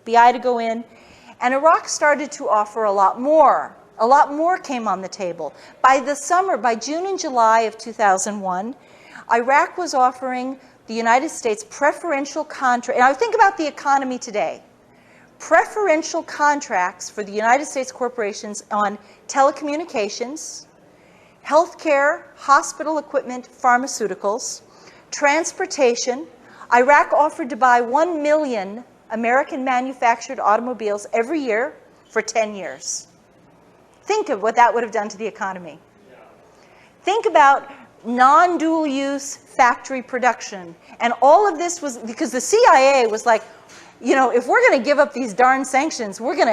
FBI to go in. And Iraq started to offer a lot more. A lot more came on the table. By the summer, by June and July of 2001, Iraq was offering the United States preferential contracts. Now think about the economy today. Preferential contracts for the United States corporations on telecommunications, healthcare, hospital equipment, pharmaceuticals, transportation. Iraq offered to buy 1 million American manufactured automobiles every year for 10 years. Think of what that would have done to the economy. Think about non-dual use factory production. And all of this was because the CIA was like, you know, if we're going to give up these darn sanctions, we're going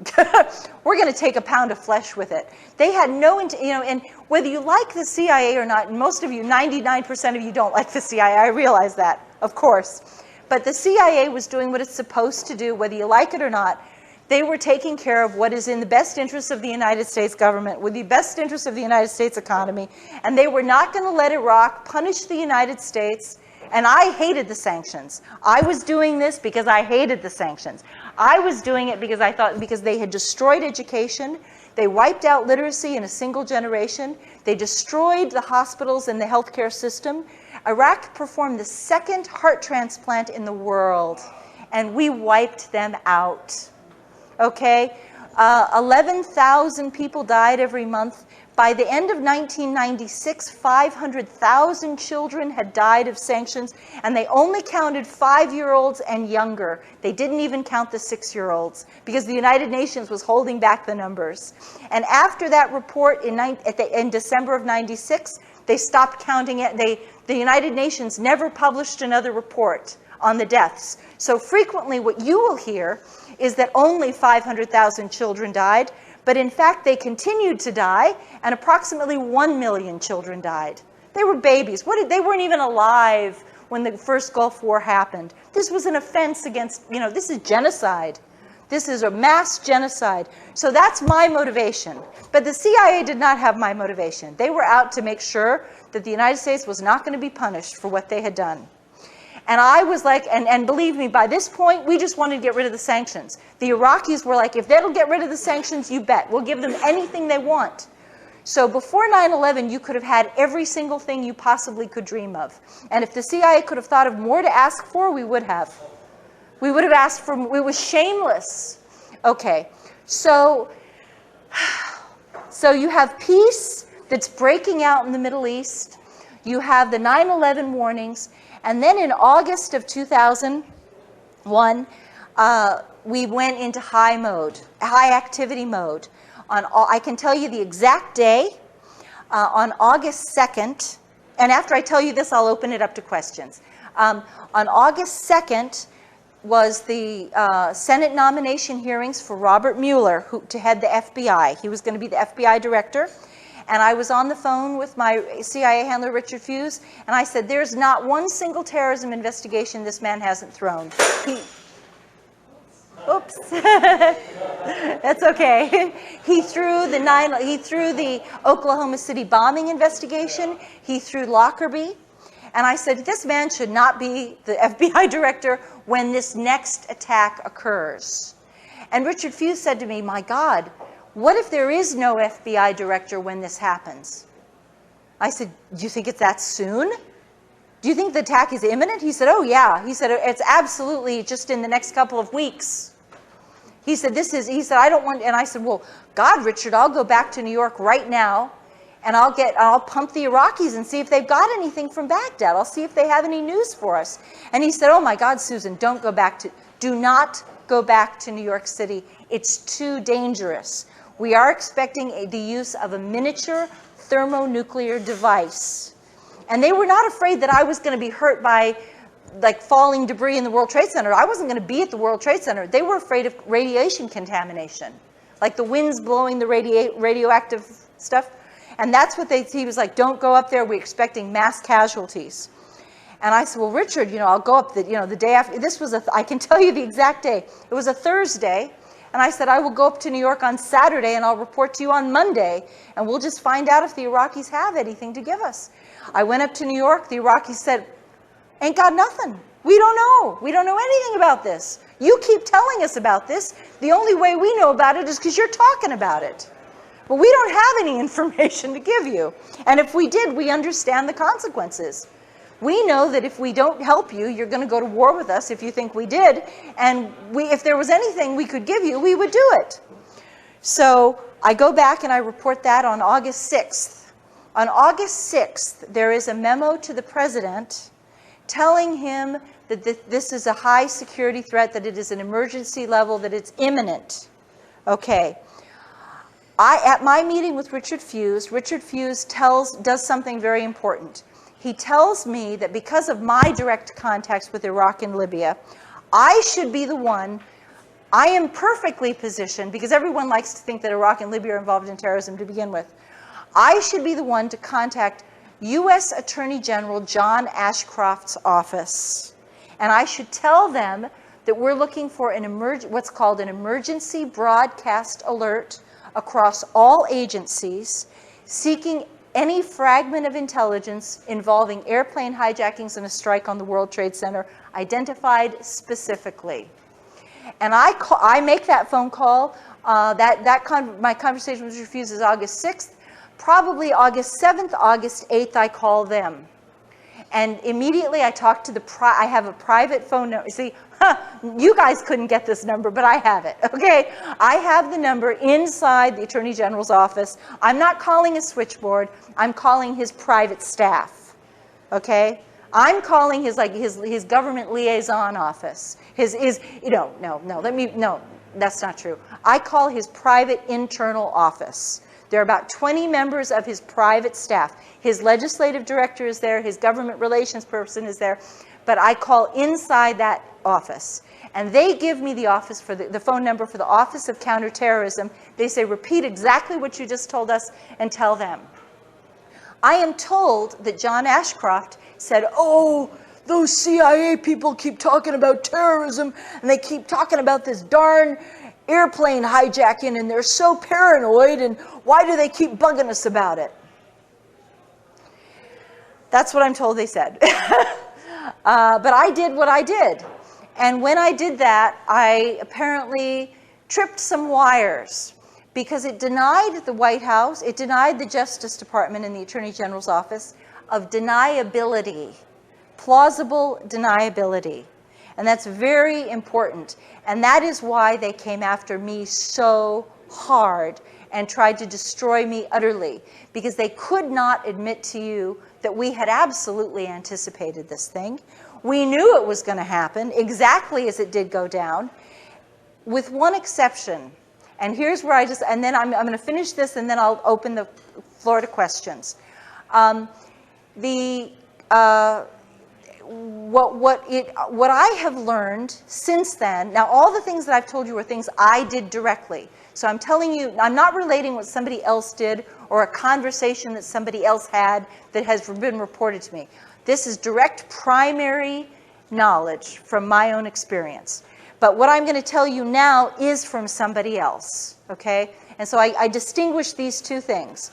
to take a pound of flesh with it. They had no, and whether you like the CIA or not, and most of you, 99% of you don't like the CIA, I realize that, of course. But the CIA was doing what it's supposed to do, whether you like it or not. They were taking care of what is in the best interest of the United States government, with the best interest of the United States economy, and they were not going to let Iraq punish the United States. And I hated the sanctions. I was doing this because I hated the sanctions. I was doing it because I thought, because they had destroyed education, they wiped out literacy in a single generation, they destroyed the hospitals and the healthcare system. Iraq performed the second heart transplant in the world, and we wiped them out. Okay? 11,000 people died every month. By the end of 1996, 500,000 children had died of sanctions, and they only counted 5-year-olds and younger. They didn't even count the 6-year-olds because the United Nations was holding back the numbers. And after that report in December of 96, they stopped counting it. The United Nations never published another report on the deaths. So frequently what you will hear is that only 500,000 children died, but in fact they continued to die, and approximately 1 million children died. They were babies. They weren't even alive when the first Gulf War happened. This was an offense against, this is genocide. This is a mass genocide. So that's my motivation. But the CIA did not have my motivation. They were out to make sure that the United States was not going to be punished for what they had done. And I was like, and believe me, by this point, we just wanted to get rid of the sanctions. The Iraqis were like, if they'll get rid of the sanctions, you bet. We'll give them anything they want. So before 9/11, you could have had every single thing you possibly could dream of. And if the CIA could have thought of more to ask for, we would have. We would have asked for, it was shameless. Okay, so you have peace that's breaking out in the Middle East. You have the 9/11 warnings. And then in August of 2001, we went into high activity mode. I can tell you the exact day, on August 2nd, and after I tell you this, I'll open it up to questions. On August 2nd was the Senate nomination hearings for Robert Mueller to head the FBI. He was going to be the FBI director. And I was on the phone with my CIA handler, Richard Fuze, and I said, there's not one single terrorism investigation this man hasn't thrown. Oops. That's okay. He threw the Oklahoma City bombing investigation. He threw Lockerbie. And I said, this man should not be the FBI director when this next attack occurs. And Richard Fuze said to me, my God, what if there is no FBI director when this happens? I said, do you think it's that soon? Do you think the attack is imminent? He said, oh yeah. He said, it's absolutely just in the next couple of weeks. He said, I don't want, and I said, well, God, Richard, I'll go back to New York right now, and I'll pump the Iraqis and see if they've got anything from Baghdad. I'll see if they have any news for us. And he said, oh my God, Susan, do not go back to New York City. It's too dangerous. We are expecting the use of a miniature thermonuclear device. And they were not afraid that I was going to be hurt by falling debris in the World Trade Center. I wasn't going to be at the World Trade Center. They were afraid of radiation contamination, like the winds blowing the radioactive stuff. And that's what he was like, don't go up there. We're expecting mass casualties. And I said, well, Richard, I'll go up the day after. I can tell you the exact day. It was a Thursday. And I said, I will go up to New York on Saturday and I'll report to you on Monday. And we'll just find out if the Iraqis have anything to give us. I went up to New York. The Iraqis said, ain't got nothing. We don't know. We don't know anything about this. You keep telling us about this. The only way we know about it is because you're talking about it. But we don't have any information to give you. And if we did, we understand the consequences. We know that if we don't help you, you're going to go to war with us if you think we did. And if there was anything we could give you, we would do it. So I go back and I report that on August 6th. On August 6th, there is a memo to the president telling him that this is a high security threat, that it is an emergency level, that it's imminent. Okay. At my meeting with Richard Fuisz does something very important. He tells me that because of my direct contacts with Iraq and Libya, I should be the one. I am perfectly positioned, because everyone likes to think that Iraq and Libya are involved in terrorism to begin with. I should be the one to contact U.S. Attorney General John Ashcroft's office. And I should tell them that we're looking for what's called an emergency broadcast alert across all agencies, seeking any fragment of intelligence involving airplane hijackings and a strike on the World Trade Center identified specifically. And I make that phone call. My conversation with Fuisz is August 6th. Probably August 7th, August 8th, I call them. And immediately I talk to I have a private phone number. See, you guys couldn't get this number, but I have it, okay? I have the number inside the Attorney General's office. I'm not calling a switchboard. I'm calling his private staff, okay? I'm calling his government liaison office. No, that's not true. I call his private internal office. There are about 20 members of his private staff. His legislative director is there, his government relations person is there, but I call inside that office. And they give me the office for the phone number for the Office of Counterterrorism. They say, repeat exactly what you just told us and tell them. I am told that John Ashcroft said, oh, those CIA people keep talking about terrorism, and they keep talking about this darn airplane hijacking, and they're so paranoid, and why do they keep bugging us about it? That's what I'm told they said. But I did what I did. And when I did that, I apparently tripped some wires, because it denied the White House, it denied the Justice Department and the Attorney General's office of deniability, plausible deniability. And that's very important. And that is why they came after me so hard and tried to destroy me utterly, because they could not admit to you that we had absolutely anticipated this thing. We knew it was going to happen exactly as it did go down, with one exception. And here's where and then I'm going to finish this, and then I'll open the floor to questions. What I have learned since then, now all the things that I've told you are things I did directly. So I'm telling you, I'm not relating what somebody else did or a conversation that somebody else had that has been reported to me. This is direct primary knowledge from my own experience. But what I'm going to tell you now is from somebody else, okay? And so I distinguish these two things.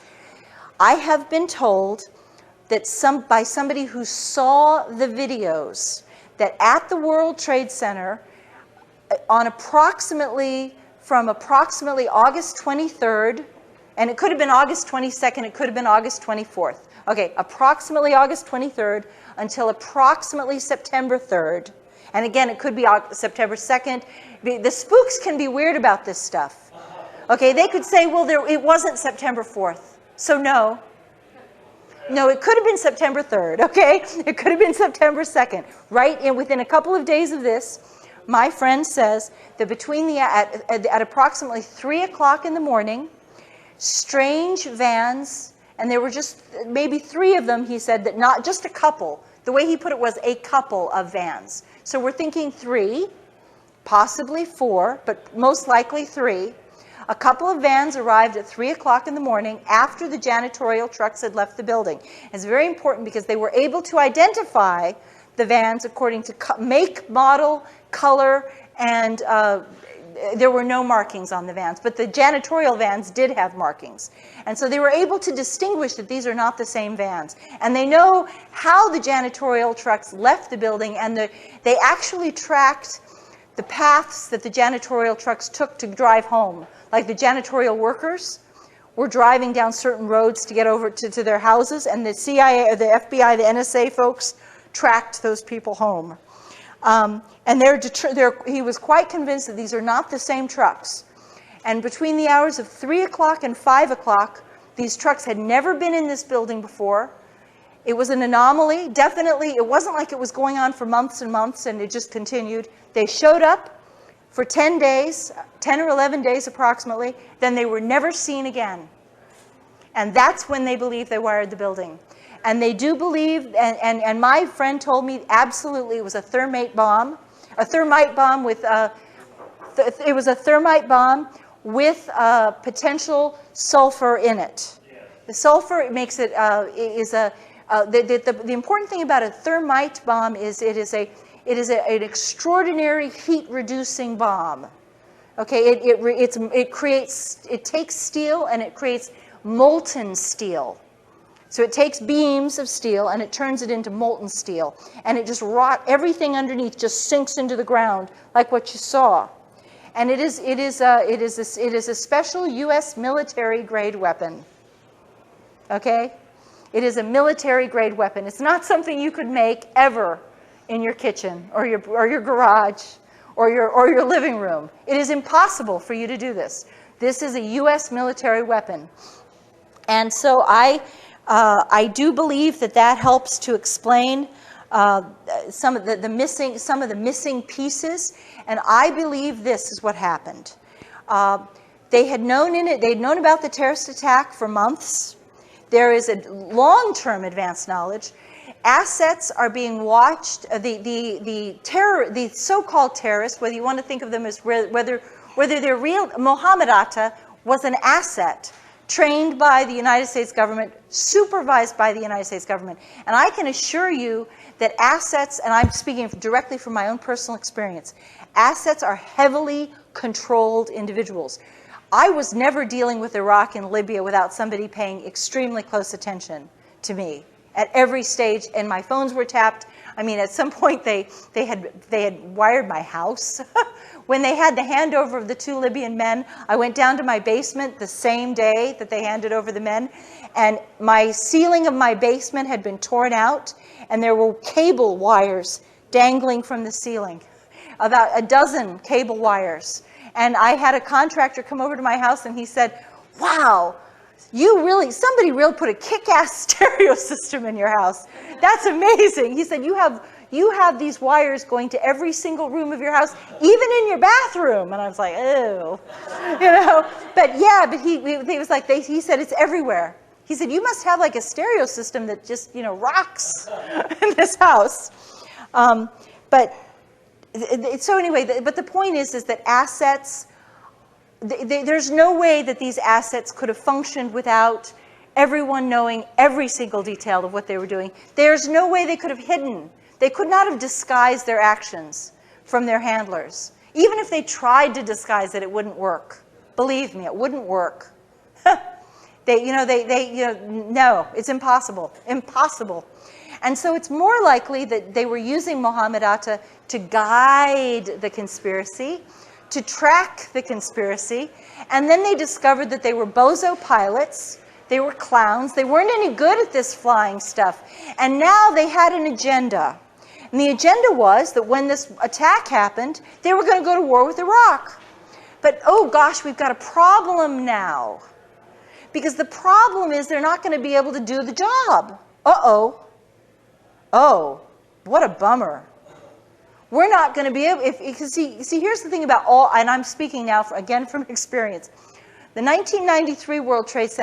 I have been told that by somebody who saw the videos that at the World Trade Center from approximately August 23rd, and it could have been August 22nd, it could have been August 24th. Okay, approximately August 23rd until approximately September 3rd. And again, it could be September 2nd. The spooks can be weird about this stuff. Okay, they could say, well, it wasn't September 4th. So no. No, it could have been September 3rd, okay? It could have been September 2nd. Within a couple of days of this, my friend says that at approximately 3 o'clock in the morning, strange vans, and there were just maybe 3 of them, he said, that not just a couple. The way he put it was a couple of vans. So we're thinking 3, possibly 4, but most likely 3. A couple of vans arrived at 3 o'clock in the morning after the janitorial trucks had left the building. It's very important because they were able to identify the vans according to make, model, color, and there were no markings on the vans. But the janitorial vans did have markings. And so they were able to distinguish that these are not the same vans. And they know how the janitorial trucks left the building, and they actually tracked the paths that the janitorial trucks took to drive home. Like the janitorial workers were driving down certain roads to get over to their houses, and the CIA, the FBI, the NSA folks tracked those people home. And he was quite convinced that these are not the same trucks. And between the hours of 3 o'clock and 5 o'clock, these trucks had never been in this building before. It was an anomaly. Definitely, it wasn't like it was going on for months and months and it just continued. They showed up for 10 days, 10 or 11 days approximately, then they were never seen again. And that's when they believe they wired the building. And they do believe, and my friend told me absolutely it was a thermite bomb with, it was a thermite bomb with potential sulfur in it. The sulfur makes it, the important thing about a thermite bomb is it is an extraordinary heat-reducing bomb. Okay, it takes steel and it creates molten steel. So it takes beams of steel and it turns it into molten steel, and it just everything underneath just sinks into the ground like what you saw. And it is a special U.S. military grade weapon. Okay, it is a military grade weapon. It's not something you could make ever in your kitchen or your garage or your living room. It is impossible for you to do this. This is a U.S. military weapon, and so I do believe that helps to explain some of the missing pieces, and I believe this is what happened. They'd known about the terrorist attack for months. There is a long-term advanced knowledge. Assets are being watched. The so-called terrorists, whether you want to think of them as whether they're real, Mohammed Atta was an asset trained by the United States government, supervised by the United States government. And I can assure you that assets, and I'm speaking directly from my own personal experience, assets are heavily controlled individuals. I was never dealing with Iraq and Libya without somebody paying extremely close attention to me at every stage, and my phones were tapped. I mean, at some point they had wired my house. When they had the handover of the 2 Libyan men, I went down to my basement the same day that they handed over the men, and my ceiling of my basement had been torn out, and there were cable wires dangling from the ceiling, about a dozen cable wires. And I had a contractor come over to my house, and he said, "Wow, somebody really put a kick-ass stereo system in your house. That's amazing." He said, you have these wires going to every single room of your house, even in your bathroom. And I was like, "Oh," But yeah, but he was like, he said it's everywhere. He said, "You must have like a stereo system that just, rocks in this house." So anyway, but the point is that assets, there's no way that these assets could have functioned without everyone knowing every single detail of what they were doing. There's no way they could have hidden. They could not have disguised their actions from their handlers. Even if they tried to disguise it, it wouldn't work. Believe me, it wouldn't work. No, it's impossible. Impossible. And so it's more likely that they were using Mohammed Atta to guide the conspiracy, to track the conspiracy, and then they discovered that they were bozo pilots, they were clowns, they weren't any good at this flying stuff, and now they had an agenda. And the agenda was that when this attack happened, they were going to go to war with Iraq. But oh gosh, we've got a problem now. Because the problem is they're not going to be able to do the job. Uh-oh. Oh, what a bummer. We're not going to be able, because see, here's the thing about and I'm speaking now again from experience. The 1993 World Trade Center